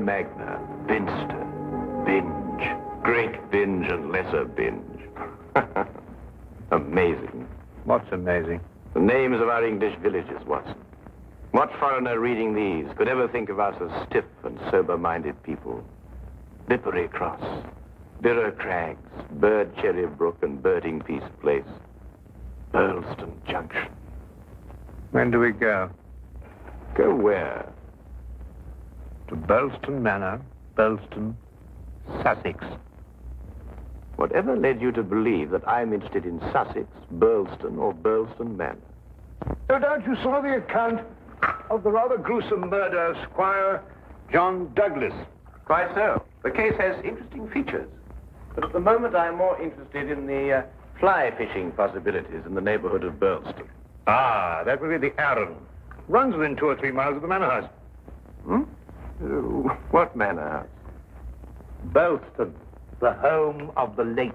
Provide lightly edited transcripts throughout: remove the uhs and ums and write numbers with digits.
Magna, Binster, Binge, Great Binge and Lesser Binge. Amazing. What's amazing? The names of our English villages, Watson. What foreigner reading these could ever think of us as stiff and sober-minded people? Bippery Cross, Birrer Crags, Bird Cherry Brook and Birding Peace Place, Burlston Junction. When do we go? Go where? To Burlston Manor, Burlston, Sussex. Whatever led you to believe that I'm interested in Sussex, Burlston, or Burlston Manor? No doubt you saw the account of the rather gruesome murder of Squire John Douglas. Quite so. The case has interesting features. But at the moment, I'm more interested in the fly fishing possibilities in the neighborhood of Burlston. Ah, that would be the Arun. Runs within 2 or 3 miles of the manor house. Hmm? What manor house? Burlston, the home of the late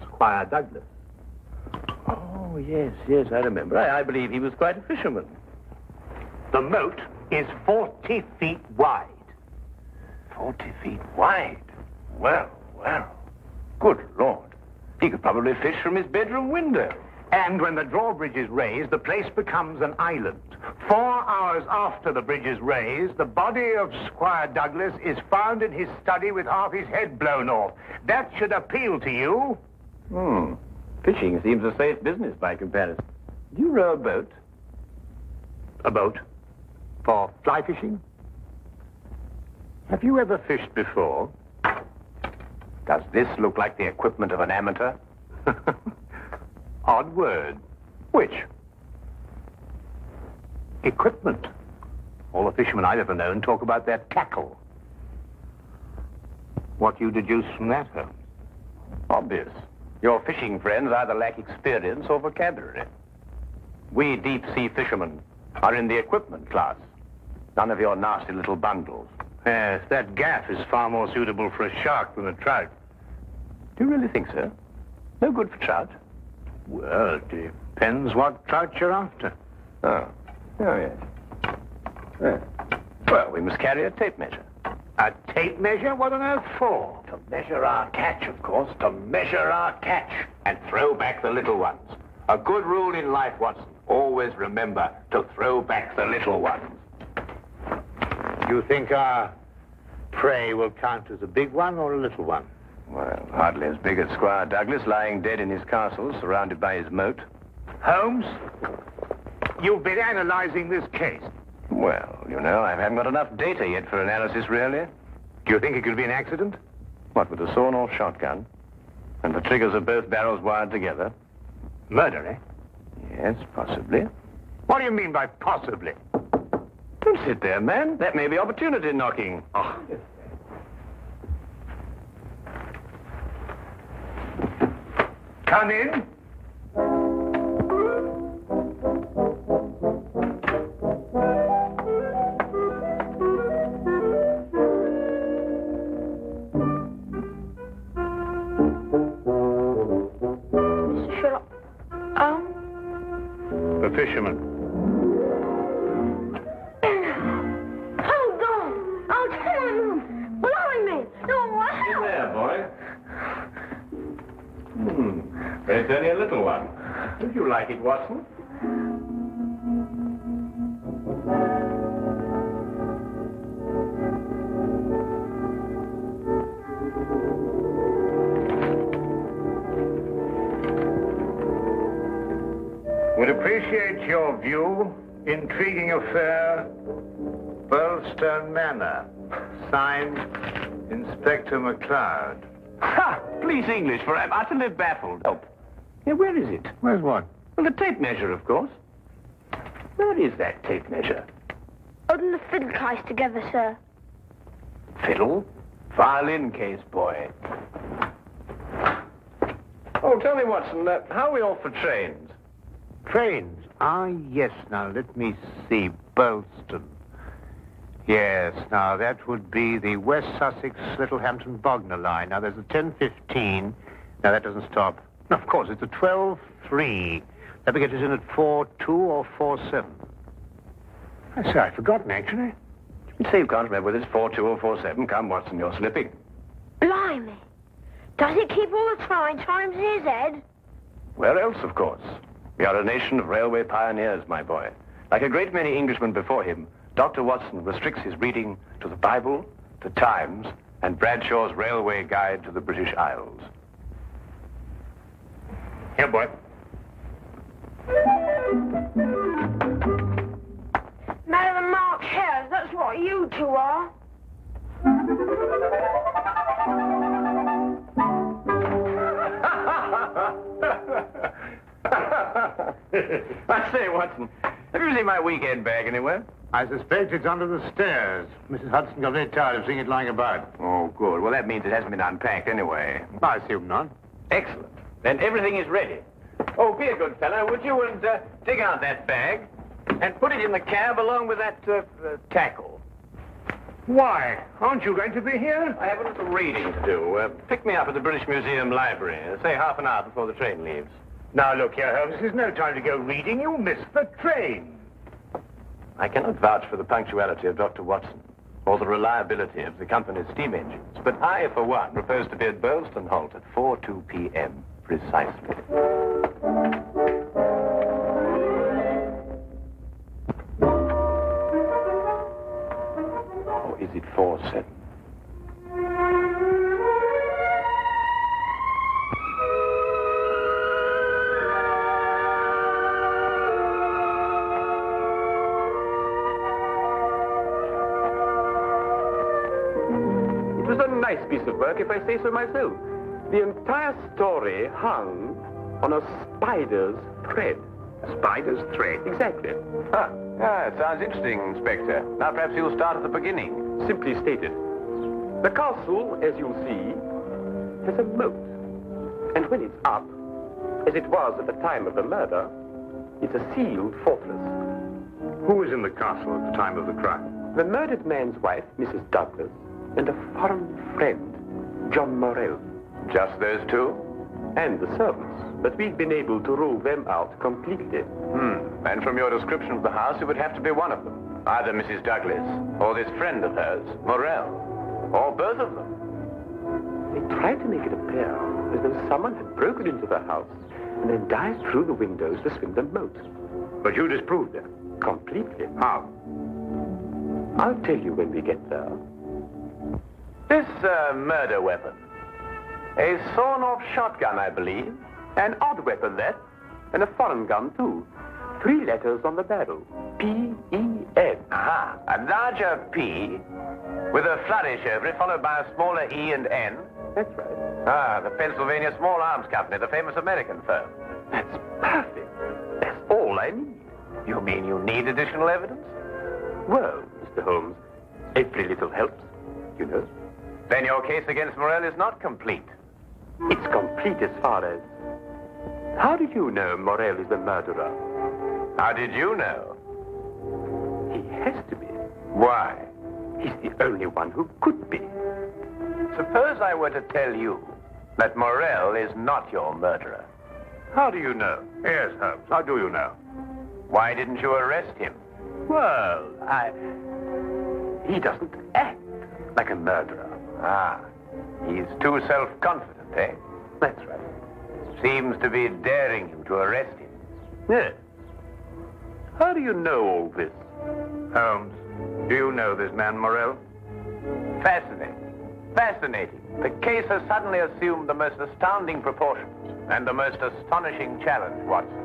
Squire Douglas. Oh, yes, I remember. I believe he was quite a fisherman. The moat is 40 feet wide. 40 feet wide? Well. Good Lord. He could probably fish from his bedroom window. And when the drawbridge is raised, the place becomes an island. 4 hours after the bridge is raised, the body of Squire Douglas is found in his study with half his head blown off. That should appeal to you. Fishing seems a safe business by comparison. Do you row a boat? A boat? For fly fishing? Have you ever fished before? Does this look like the equipment of an amateur? Odd word. Which? Equipment. All the fishermen I've ever known talk about their tackle. What do you deduce from that, Holmes? Obvious. Your fishing friends either lack experience or vocabulary. We deep-sea fishermen are in the equipment class. None of your nasty little bundles. Yes, that gaff is far more suitable for a shark than a trout. Do you really think so? No good for trout? Well, it depends what trout you're after. Oh, yes. Well, we must carry a tape measure. A tape measure? What on earth for? To measure our catch, of course. To measure our catch. And throw back the little ones. A good rule in life, Watson. Always remember to throw back the little ones. You think our prey will count as a big one or a little one? Well, hardly as big as Squire Douglas lying dead in his castle, surrounded by his moat. Holmes, you've been analyzing this case. Well, I haven't got enough data yet for analysis, really. Do you think it could be an accident? What, with a sawn-off shotgun? And the triggers of both barrels wired together? Murder, eh? Yes, possibly. What do you mean by possibly? Don't sit there, man. That may be opportunity knocking. Oh. Come in. Mr. Sherlock Holmes? The fisherman. Hold on! I'll tell him! Blimey! No, In there, boy. It's only a little one. Would you like it, Watson? Would appreciate your view. Intriguing affair. Burlston Manor. Signed, Inspector McLeod. Ha! Please, English, for I'm utterly baffled. Oh. Yeah, where is it? Where's what? Well, the tape measure, of course. Where is that tape measure? Holding the fiddle case together, sir. Fiddle? Violin case, boy. Oh, tell me, Watson, how are we off for trains? Trains? Ah, yes. Now, let me see. Burlston. Yes, now, that would be the West Sussex Littlehampton Bognor line. Now, there's a 10:15. Now, that doesn't stop. No, of course, it's a 12:3. That will get us in at 4:2 or 4:7. I say, I'd forgotten, actually. So you can't remember whether it's 4-2 or 4-7. Come, Watson, you're slipping. Blimey. Does it keep all the times in his head? Where else, of course? We are a nation of railway pioneers, my boy. Like a great many Englishmen before him, Dr. Watson restricts his reading to the Bible, the Times, and Bradshaw's Railway Guide to the British Isles. Here, boy. Man and Mark Hares, that's what you two are. I say, Watson, have you seen my weekend bag anywhere? I suspect it's under the stairs. Mrs. Hudson got very tired of seeing it lying about. Oh, good. Well, that means it hasn't been unpacked anyway. I assume not. Excellent. Then everything is ready. Oh, be a good fellow, would you, and dig out that bag and put it in the cab along with that tackle. Why? Aren't you going to be here? I have a little reading to do. Pick me up at the British Museum Library, say half an hour before the train leaves. Now, look here, Holmes. This is no time to go reading. You'll miss the train. I cannot vouch for the punctuality of Dr. Watson or the reliability of the company's steam engines, but I, for one, propose to be at Burleston Halt at 4:02 p.m. precisely. Or is it 4:07? It was a nice piece of work, if I say so myself. The entire story hung on a spider's thread. A spider's thread? Exactly. Ah, it sounds interesting, Inspector. Now, perhaps you'll start at the beginning. Simply stated. The castle, as you'll see, has a moat. And when it's up, as it was at the time of the murder, it's a sealed fortress. Who was in the castle at the time of the crime? The murdered man's wife, Mrs. Douglas, and a foreign friend, John Morelle. Just those two? And the servants, but we've been able to rule them out completely. And from your description of the house, it would have to be one of them. Either Mrs. Douglas, or this friend of hers, Morelle, or both of them. They tried to make it appear as though someone had broken into the house and then dived through the windows to swim the moat. But you disproved it. Completely. How? I'll tell you when we get there. This murder weapon. A sawn-off shotgun, I believe. An odd weapon, that. And a foreign gun, too. 3 letters on the barrel. P-E-N. Aha. A larger P with a flourish over it, followed by a smaller E and N. That's right. Ah, the Pennsylvania Small Arms Company, the famous American firm. That's perfect. That's all I need. You mean you need additional evidence? Well, Mr. Holmes, every little helps, you know. Then your case against Morelle is not complete. It's complete as far as... How do you know Morelle is the murderer? How did you know? He has to be. Why? He's the only one who could be. Suppose I were to tell you that Morelle is not your murderer. How do you know? Yes, Holmes. How do you know? Why didn't you arrest him? Well, he doesn't act like a murderer. Ah, he's too self-confident, eh? That's right. Seems to be daring you to arrest him. Yes. How do you know all this? Holmes, do you know this man Morelle? Fascinating. Fascinating. The case has suddenly assumed the most astounding proportions and the most astonishing challenge, Watson.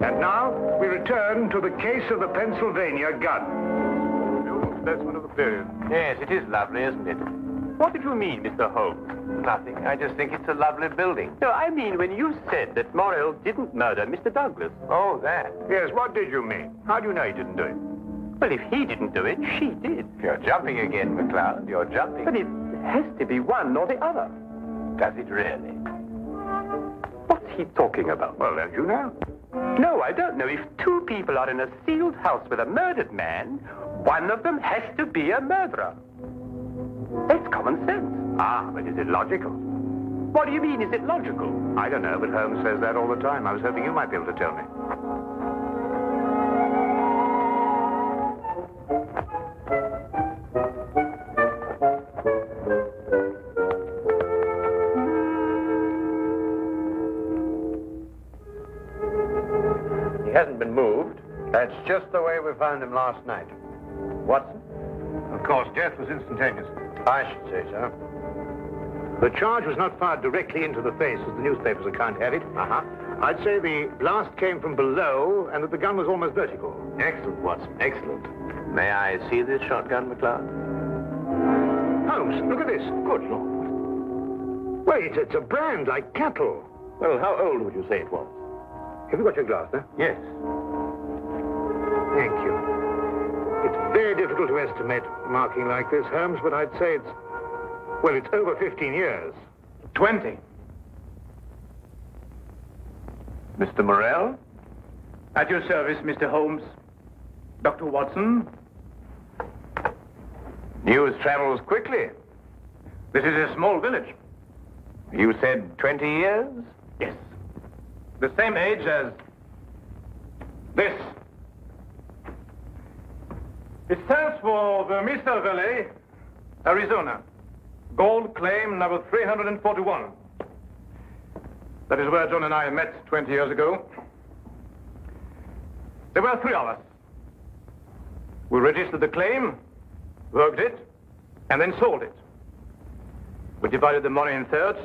And now we return to the case of the Pennsylvania gun. Beautiful specimen of the period. Yes, it is lovely, isn't it? What did you mean, Mr. Holmes? Nothing. I just think it's a lovely building. No, I mean when you said that Morelle didn't murder Mr. Douglas. Oh, that. Yes, what did you mean? How do you know he didn't do it? Well, if he didn't do it, she did. You're jumping again, McCloud. You're jumping. But it has to be one or the other. Does it really? What's he talking about? Well, don't you know? No, I don't know. If two people are in a sealed house with a murdered man, one of them has to be a murderer. That's common sense. Ah, but is it logical? What do you mean, is it logical? I don't know, but Holmes says that all the time. I was hoping you might be able to tell me. He hasn't been moved. That's just the way we found him last night. Watson? Of course, death was instantaneous. I should say so. The charge was not fired directly into the face, as the newspapers account have it. Uh-huh. I'd say the blast came from below, and that the gun was almost vertical. Excellent, Watson, excellent. May I see this shotgun, McLeod? Holmes, look at this. Good Lord. Well, it's a brand like cattle. Well, how old would you say it was? Have you got your glass there? Yes. Thank you. It's very difficult to estimate marking like this, Holmes, but I'd say it's over 15 years. 20. Mr. Morelle? At your service, Mr. Holmes. Dr. Watson. News travels quickly. This is a small village. You said 20 years? Yes. The same age as this. It stands for the Mesa Valley, Arizona. Gold claim number 341. That is where John and I met 20 years ago. There were 3 of us. We registered the claim, worked it, and then sold it. We divided the money in thirds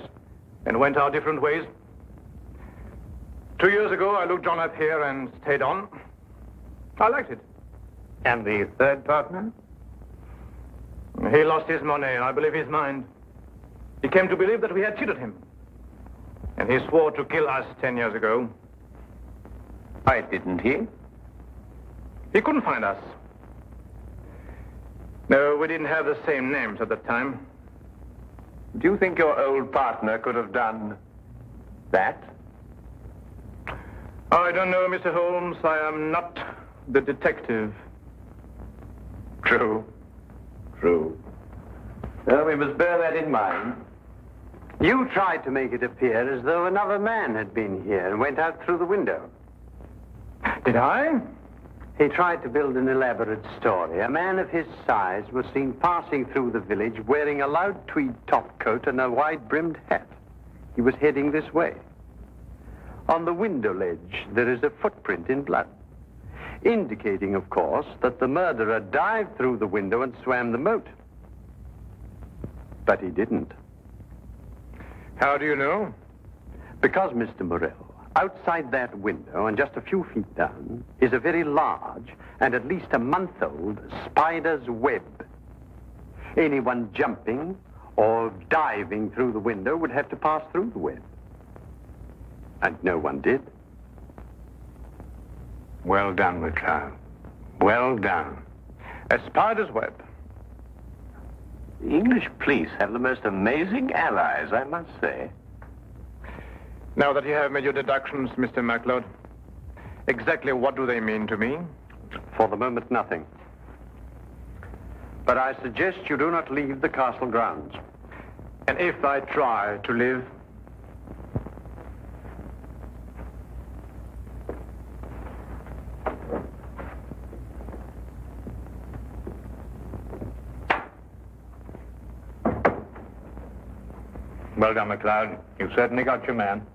and went our different ways. 2 years ago, I looked John up here and stayed on. I liked it. And the third partner? He lost his money, and I believe his mind. He came to believe that we had cheated him. And he swore to kill us 10 years ago. Why didn't he? He couldn't find us. No, we didn't have the same names at the time. Do you think your old partner could have done that? I don't know, Mr. Holmes. I am not the detective. True. True. Well, we must bear that in mind. You tried to make it appear as though another man had been here and went out through the window. Did I? He tried to build an elaborate story. A man of his size was seen passing through the village wearing a loud tweed topcoat and a wide-brimmed hat. He was heading this way. On the window ledge, there is a footprint in blood, indicating, of course, that the murderer dived through the window and swam the moat. But he didn't. How do you know? Because, Mr. Morelle, outside that window and just a few feet down is a very large and at least a month-old spider's web. Anyone jumping or diving through the window would have to pass through the web. And no one did. Well done, McLeod. Well done. A spider's web. The English police have the most amazing allies, I must say. Now that you have made your deductions, Mr. MacLeod, exactly what do they mean to me? For the moment, nothing. But I suggest you do not leave the castle grounds. And if I try to live? Well done, McLeod. You certainly got your man.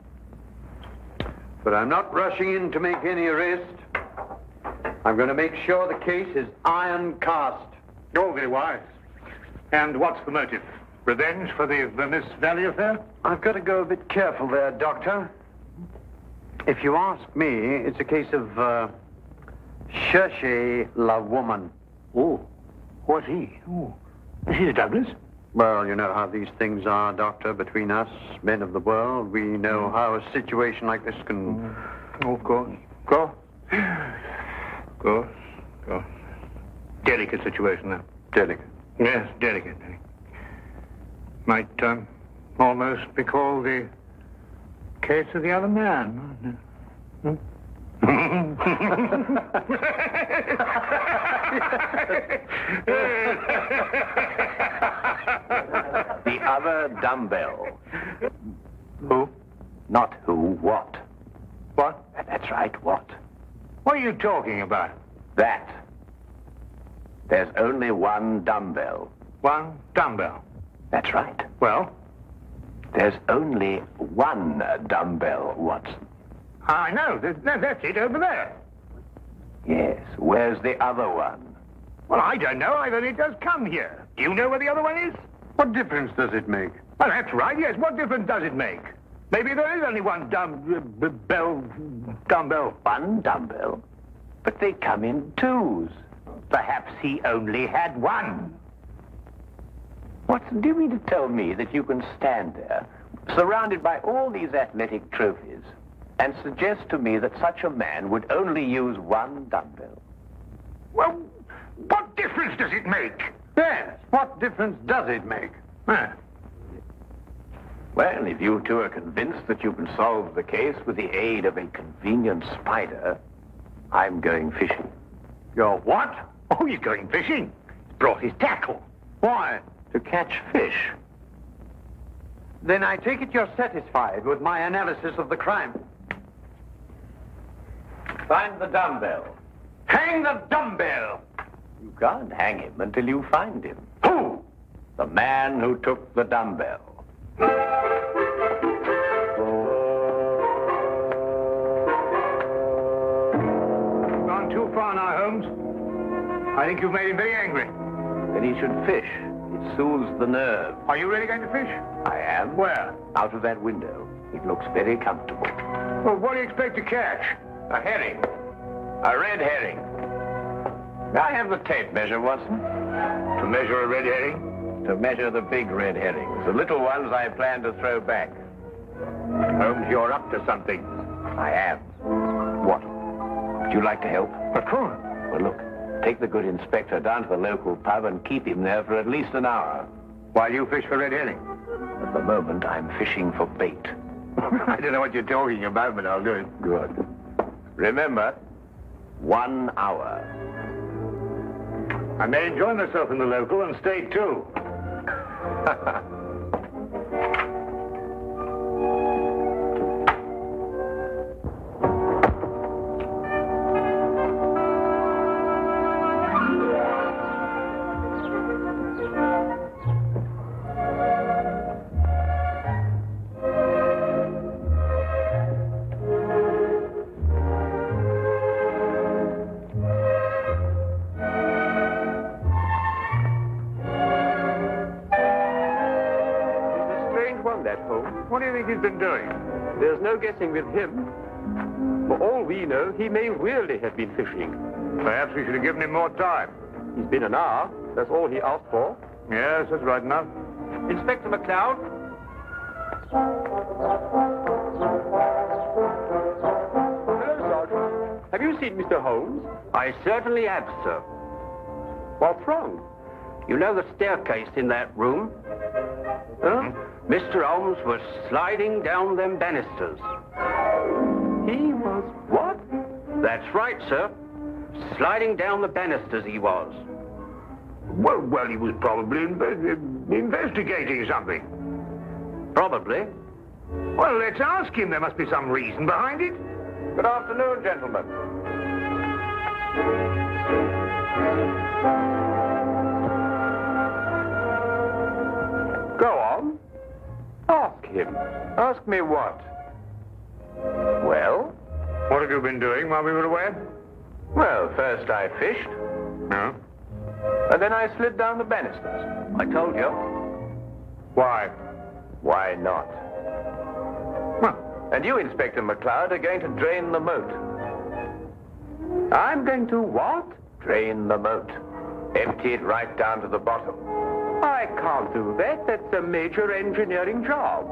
But I'm not rushing in to make any arrest. I'm going to make sure the case is iron cast. Oh, very wise. And what's the motive? Revenge for the Vermis Valley affair? I've got to go a bit careful there, Doctor. If you ask me, it's a case of, cherchez la woman. Oh, what's he? Oh, Mrs. Douglas? Well, you know how these things are, Doctor, between us, men of the world. We know how a situation like this can... Oh, of course. Of course. Delicate situation, though. Delicate. Yes, delicate. Might almost be called the case of the other man. The other dumbbell. Who? Not who, what? What? That's right, what? What are you talking about? That. There's only one dumbbell. One dumbbell. That's right. Well, There's only one dumbbell, Watson. I know. That's it over there. Yes, where's the other one? Well, I don't know. I've only just come here. Do you know where the other one is? What difference does it make? Well, that's right, yes. What difference does it make? Maybe there is only one dumbbell. One dumbbell? But they come in twos. Perhaps he only had one. Watson, do you mean to tell me that you can stand there, surrounded by all these athletic trophies, and suggest to me that such a man would only use one dumbbell? Well, what difference does it make? Yes, what difference does it make? Well, if you two are convinced that you can solve the case with the aid of a convenient spider, I'm going fishing. You're what? Oh, he's going fishing. He's brought his tackle. Why? To catch fish. Then I take it you're satisfied with my analysis of the crime. Find the dumbbell. Hang the dumbbell! You can't hang him until you find him. Who? The man who took the dumbbell. Gone too far now, Holmes. I think you've made him very angry. Then he should fish. It soothes the nerve. Are you really going to fish? I am. Where? Out of that window. It looks very comfortable. Well, what do you expect to catch? A herring. A red herring. May I have the tape measure, Watson? To measure a red herring? To measure the big red herrings. The little ones I plan to throw back. Holmes, you're up to something. I am. What? Would you like to help? Of course. Well, look. Take the good inspector down to the local pub and keep him there for at least an hour. While you fish for red herring? At the moment, I'm fishing for bait. I don't know what you're talking about, but I'll do it. Good. Remember, 1 hour. I may enjoy myself in the local and stay too. What do you think he's been doing? There's no guessing with him. For all we know, he may really have been fishing. Perhaps we should have given him more time. He's been an hour. That's all he asked for. Yes, that's right enough. Inspector McLeod? Hello, Sergeant. Have you seen Mr. Holmes? I certainly have, sir. What's wrong? You know the staircase in that room? Huh? Mr. Holmes was sliding down them banisters. He was what? That's right, sir. Sliding down the banisters he was. Well, he was probably investigating something. Probably. Well, let's ask him. There must be some reason behind it. Good afternoon, gentlemen. Go on. Ask him. Ask me what? Well? What have you been doing while we were away? Well, first I fished, No. and then I slid down the banisters. I told you. Why? Why not? Well, And you, Inspector McLeod, are going to drain the moat. I'm going to what? Drain the moat. Empty it right down to the bottom. I can't do that. That's a major engineering job.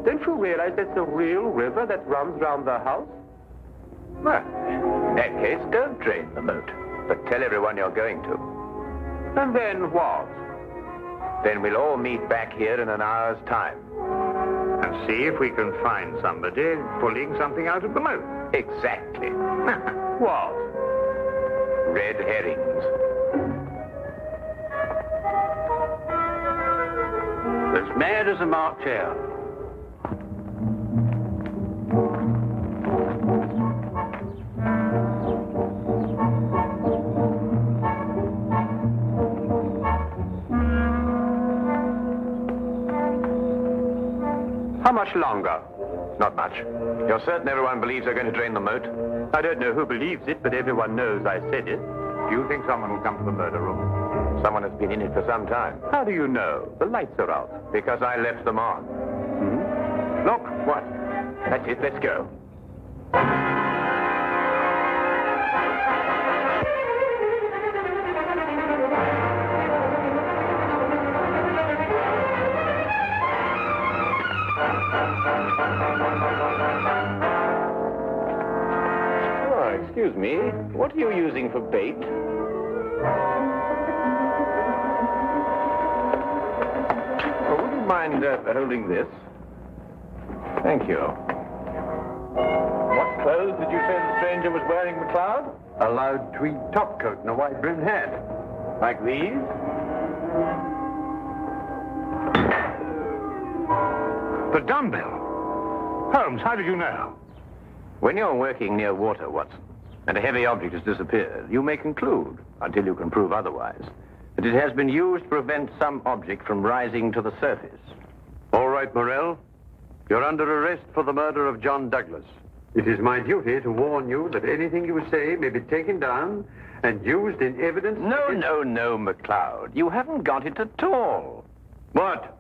Don't you realize that's a real river that runs round the house? Well, in that case, don't drain the moat, but tell everyone you're going to. And then what? Then we'll all meet back here in an hour's time. an And see if we can find somebody pulling something out of the moat. Exactly. What? Red herrings. As mad as a March hare. How much longer? Not much. You're certain everyone believes they're going to drain the moat? I don't know who believes it, but everyone knows I said it. Do you think someone will come to the murder room? Someone has been in it for some time. How do you know? The lights are out. Because I left them on. Look. What? That's it. Let's go. Oh, excuse me. What are you using for bait? Oh, would you mind holding this? Thank you. What clothes did you say the stranger was wearing, McLeod? A loud tweed topcoat and a wide-brimmed hat. Like these? The dumbbell. Holmes, how did you know? When you're working near water, Watson, and a heavy object has disappeared, you may conclude, until you can prove otherwise, that it has been used to prevent some object from rising to the surface. All right, Morelle. You're under arrest for the murder of John Douglas. It is my duty to warn you that anything you say may be taken down and used in evidence... No, McLeod. You haven't got it at all. What?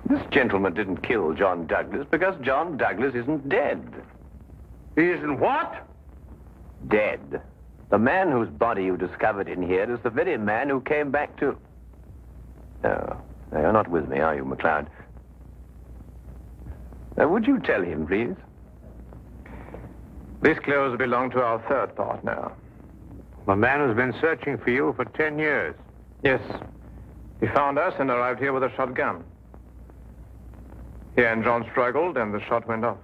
This gentleman didn't kill John Douglas because John Douglas isn't dead. He isn't what? Dead. The man whose body you discovered in here is the very man who came back to... No, you're not with me, are you, McLeod? Would you tell him, please? These clothes belong to our third partner. The man has been searching for you for 10 years. Yes. He found us and arrived here with a shotgun. He and John struggled, and the shot went off.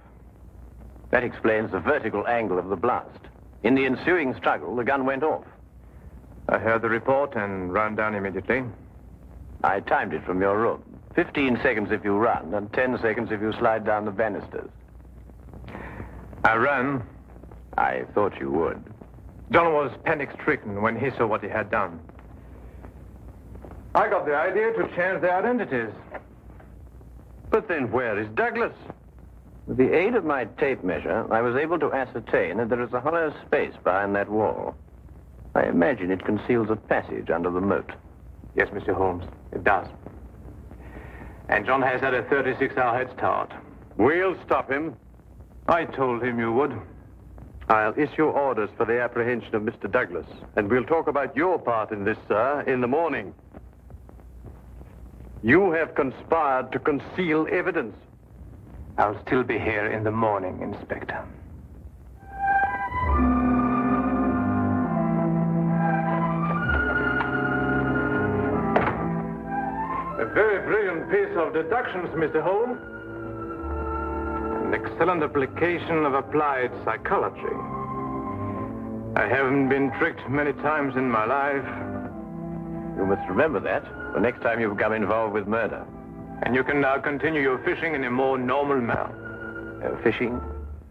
That explains the vertical angle of the blast. In the ensuing struggle, the gun went off. I heard the report and ran down immediately. I timed it from your room. 15 seconds if you run, and 10 seconds if you slide down the banisters. I ran. I thought you would. John was panic-stricken when he saw what he had done. I got the idea to change their identities. But then where is Douglas? With the aid of my tape measure, I was able to ascertain that there is a hollow space behind that wall. I imagine it conceals a passage under the moat. Yes, Mr. Holmes, it does. And John has had a 36-hour head start. We'll stop him. I told him you would. I'll issue orders for the apprehension of Mr. Douglas, and we'll talk about your part in this, sir, in the morning. You have conspired to conceal evidence. I'll still be here in the morning, Inspector. A very brilliant piece of deductions, Mr. Holmes. An excellent application of applied psychology. I haven't been tricked many times in my life. You must remember that the next time you become involved with murder. And you can now continue your fishing in a more normal manner. Fishing?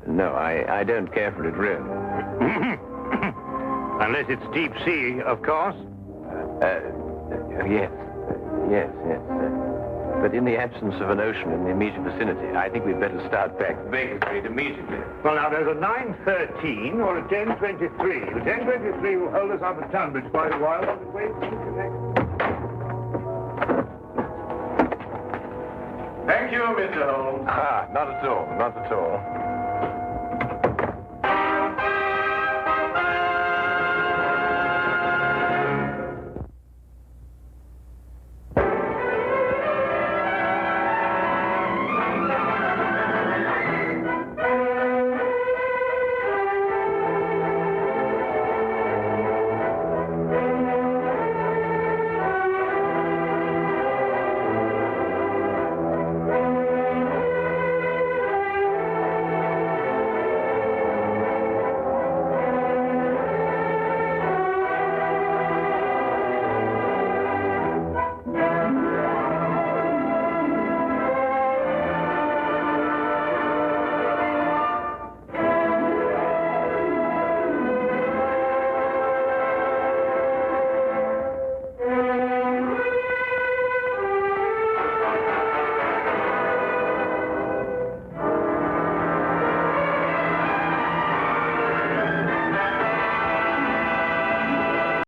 No, I don't care for it, really. Unless it's deep sea, of course. Yes. But in the absence of an ocean in the immediate vicinity, I think we'd better start back to Baker Street immediately. Well, now, there's a 9:13 or a 10:23. The 10:23 will hold us up at Tunbridge quite a while. Thank you, Mr. Holmes. Not at all.